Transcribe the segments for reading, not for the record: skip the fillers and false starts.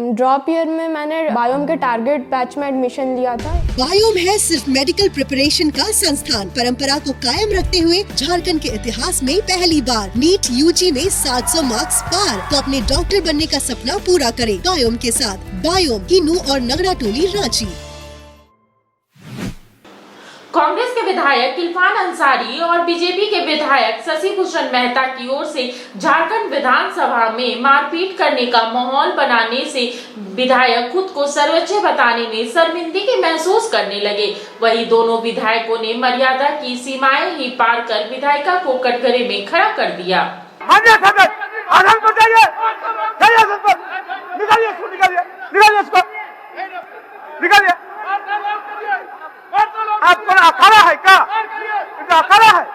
Drop year में मैंने biome के टारगेट बैच में एडमिशन लिया था। बायोम है सिर्फ मेडिकल प्रिपरेशन का संस्थान। परंपरा को कायम रखते हुए झारखंड के इतिहास में पहली बार नीट यूजी में 700 मार्क्स पार। तो अपने डॉक्टर बनने का सपना पूरा करें बायोम के साथ। बायोम किन्नू और नगरा टोली रांची। कांग्रेस के विधायक इरफान अंसारी और बीजेपी के विधायक शशि भूषण मेहता की ओर से झारखंड विधानसभा में मारपीट करने का माहौल बनाने से विधायक खुद को सर्वोच्च बताने में शर्मिंदगी महसूस करने लगे। वहीं दोनों विधायकों ने मर्यादा की सीमाएं ही पार कर विधायिका को कटघरे में खड़ा कर दिया। आपको अखाड़ा है क्या? अखाड़ा है।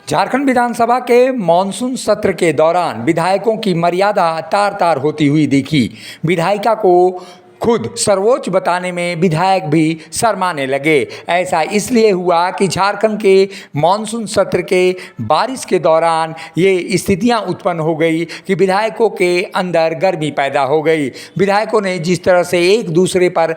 झारखंड विधानसभा के मॉनसून सत्र के दौरान विधायकों की मर्यादा तार तार होती हुई दिखी। विधायिका को खुद सर्वोच्च बताने में विधायक भी शर्माने लगे। ऐसा इसलिए हुआ कि झारखंड के मॉनसून सत्र के बारिश के दौरान ये स्थितियां उत्पन्न हो गई कि विधायकों के अंदर गर्मी पैदा हो गई। विधायकों ने जिस तरह से एक दूसरे पर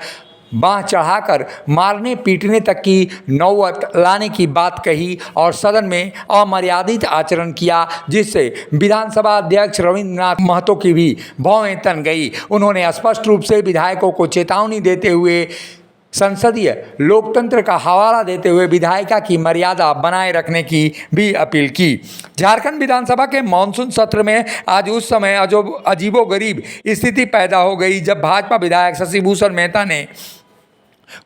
बाँह चढ़ाकर मारने पीटने तक की नौबत लाने की बात कही और सदन में अमर्यादित आचरण किया, जिससे विधानसभा अध्यक्ष रविंद्रनाथ महतो की भी भौहें तन गई। उन्होंने स्पष्ट रूप से विधायकों को चेतावनी देते हुए संसदीय लोकतंत्र का हवाला देते हुए विधायिका की मर्यादा बनाए रखने की भी अपील की। झारखंड विधानसभा के मानसून सत्र में आज उस समय अजीबोगरीब स्थिति पैदा हो गई जब भाजपा विधायक शशि भूषण मेहता ने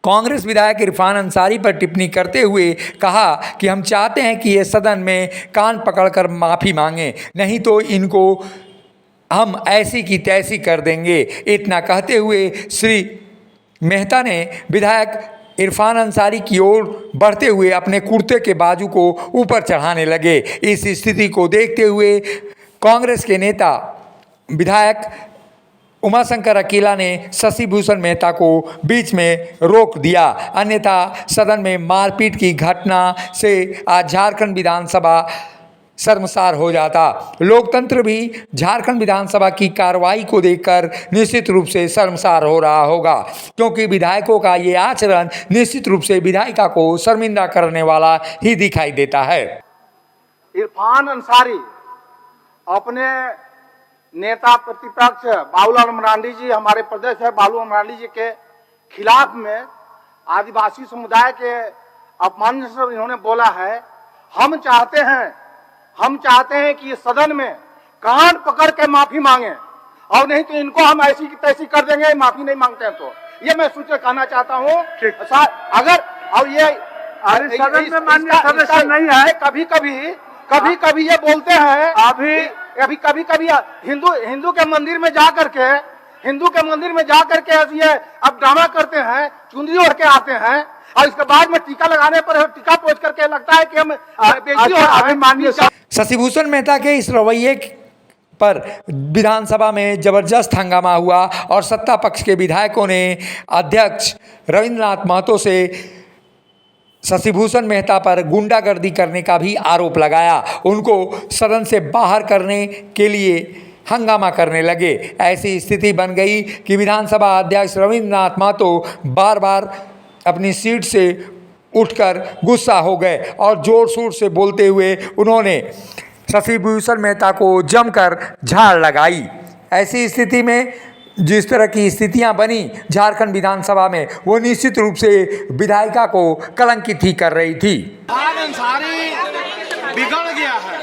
कांग्रेस विधायक इरफान अंसारी पर टिप्पणी करते हुए कहा कि हम चाहते हैं कि ये सदन में कान पकड़कर माफ़ी मांगे, नहीं तो इनको हम ऐसी की तैसी कर देंगे। इतना कहते हुए श्री मेहता ने विधायक इरफान अंसारी की ओर बढ़ते हुए अपने कुर्ते के बाजू को ऊपर चढ़ाने लगे। इस स्थिति को देखते हुए कांग्रेस के नेता विधायक उमाशंकर अकेला ने शशि भूषण मेहता को बीच में रोक दिया, अन्यथा सदन में मारपीट की घटना से आज झारखंड विधानसभा शर्मसार हो जाता। लोकतंत्र भी झारखंड विधानसभा की कार्रवाई को देखकर निश्चित रूप से शर्मसार हो रहा होगा, क्योंकि विधायकों का ये आचरण निश्चित रूप से विधायिका को शर्मिंदा करने वाला ही दिखाई देता है। इरफान अंसारी अपने नेता प्रतिपक्ष बाबूलाल मरांडी जी, हमारे प्रदेश है बाबूलाल मरांडी जी के खिलाफ में आदिवासी समुदाय के अपमान से इन्होंने बोला है। हम चाहते हैं कि इस सदन में कान पकड़ के माफी मांगे, और नहीं तो इनको हम ऐसी की तैसी कर देंगे माफी नहीं मांगते हैं तो। ये मैं सूचना कहना चाहता हूँ। अगर और ये सदन में माननीय सदस्य नहीं है, कभी कभी ये बोलते हैं, अभी कभी हिंदू के मंदिर में जा करके ये अब ड्रामा करते हैं, चुनरी ओढ़ के आते हैं और इसके बाद में टीका लगाने पर टीका पोछ करके लगता है कि हम बेइज्जती हो रहा है। शशि भूषण मेहता के इस रवैये पर विधानसभा में जबरदस्त हंगामा हुआ और सत्ता पक्ष के विधायकों ने अध्यक्ष रविंद्रनाथ महतो से शशि भूषण मेहता पर गुंडागर्दी करने का भी आरोप लगाया। उनको सदन से बाहर करने के लिए हंगामा करने लगे। ऐसी स्थिति बन गई कि विधानसभा अध्यक्ष रविंद्रनाथ महतो बार बार अपनी सीट से उठकर गुस्सा हो गए और जोर शोर से बोलते हुए उन्होंने शशि भूषण मेहता को जमकर झाड़ लगाई। ऐसी स्थिति में जिस तरह की स्थितियां बनी झारखंड विधानसभा में, वो निश्चित रूप से विधायिका को कलंकित ही कर रही थी। अंसारी बिगड़ गया है,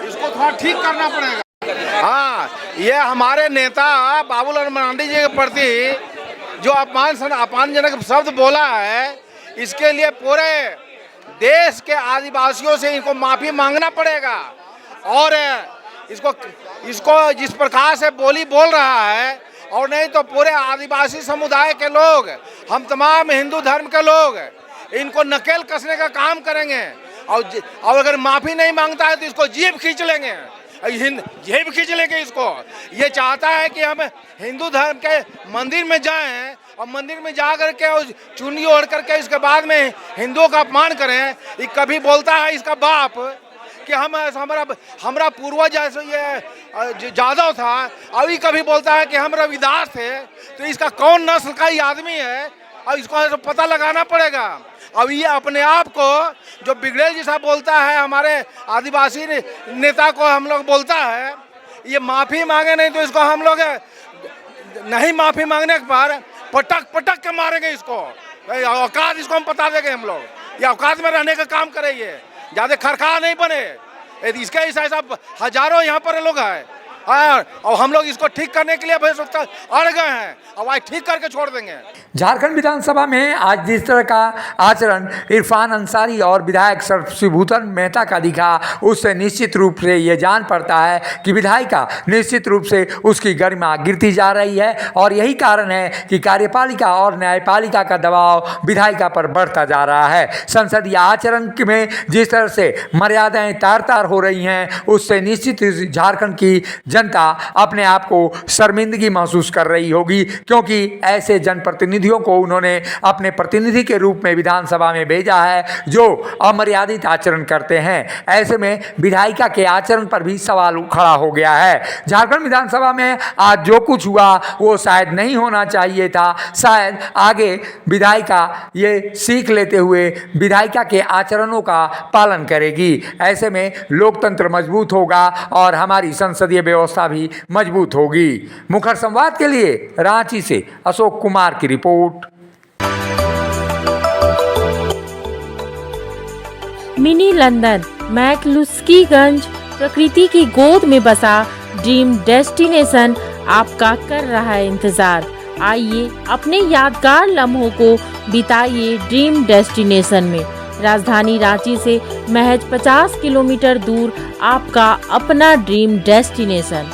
इसको थोड़ा ठीक करना पड़ेगा। हाँ, ये हमारे नेता बाबूलाल मरांडी जी के प्रति जो अपमानजनक शब्द बोला है, इसके लिए पूरे देश के आदिवासियों से इनको माफी मांगना पड़ेगा। और इसको जिस प्रकार से बोल रहा है, और नहीं तो पूरे आदिवासी समुदाय के लोग, हम तमाम हिंदू धर्म के लोग इनको नकेल कसने का काम करेंगे। और अगर माफी नहीं मांगता है तो इसको जेब खींच लेंगे, जेब खींच लेंगे इसको। ये चाहता है कि हम हिंदू धर्म के मंदिर में जाएं और मंदिर में जा करके और चुन्नी ओढ़ करके इसके बाद में हिंदुओं का अपमान करें। ये कभी बोलता है इसका बाप कि हम हमारा पूर्वज जैसे ये जादव था, अभी कभी बोलता है कि हम रविदास थे। तो इसका कौन नस्ल का ही आदमी है और इसको पता लगाना पड़ेगा। अब ये अपने आप को जो बिगड़ेल जैसा बोलता है, हमारे आदिवासी नेता को हम लोग बोलता है, ये माफ़ी मांगे नहीं तो इसको हम लोग नहीं माफ़ी मांगने के बाद पटक पटक के मारेंगे इसको। औकात इसको हम बता देंगे हम लोग, ये औकात में रहने का काम करे, ये ज़्यादा खरखा नहीं बने। इसके ऐसा हजारों यहाँ पर लोग हैं और हम लोग इसको ठीक करने के लिए अड़ गए हैं, अब आज ठीक करके छोड़ देंगे। झारखंड विधानसभा में आज जिस तरह का आचरण इरफान अंसारी और विधायक शशिभूषण मेहता का दिखा, उससे निश्चित रूप से ये जान पड़ता है कि विधायिका निश्चित रूप से उसकी गरिमा गिरती जा रही है और यही कारण है कि कार्यपालिका और न्यायपालिका का दबाव विधायिका पर बढ़ता जा रहा है। संसदीय आचरण में जिस तरह से मर्यादाएं तार तार हो रही हैं, उससे निश्चित झारखंड की जनता अपने आप को शर्मिंदगी महसूस कर रही होगी, क्योंकि ऐसे जनप्रतिनिधियों को उन्होंने अपने प्रतिनिधि के रूप में विधानसभा में भेजा है जो अमर्यादित आचरण करते हैं। ऐसे में विधायिका के आचरण पर भी सवाल खड़ा हो गया है। झारखंड विधानसभा में आज जो कुछ हुआ वो शायद नहीं होना चाहिए था। शायद आगे विधायिका ये सीख लेते हुए विधायिका के आचरणों का पालन करेगी। ऐसे में लोकतंत्र मजबूत होगा और हमारी संसदीय व्यवस्था भी मजबूत होगी। मुखर संवाद के लिए रांची से अशोक कुमार की रिपोर्ट। मिनी लंदन मैक्लुस्कीगंज प्रकृति की गोद में बसा ड्रीम डेस्टिनेशन आपका कर रहा है इंतजार। आइए अपने यादगार लम्हों को बिताइए ड्रीम डेस्टिनेशन में। राजधानी रांची से महज 50 किलोमीटर दूर आपका अपना ड्रीम डेस्टिनेशन।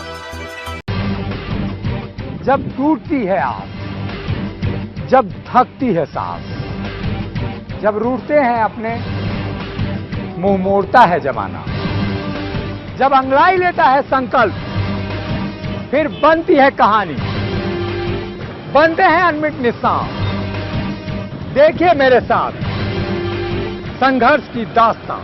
जब टूटती है आस, जब थकती है सांस, जब रूठते हैं अपने, मुंह मोड़ता है जमाना, जब अंगड़ाई लेता है संकल्प, फिर बनती है कहानी, बनते हैं अनमिट निशान। देखिए मेरे साथ संघर्ष की दास्तां।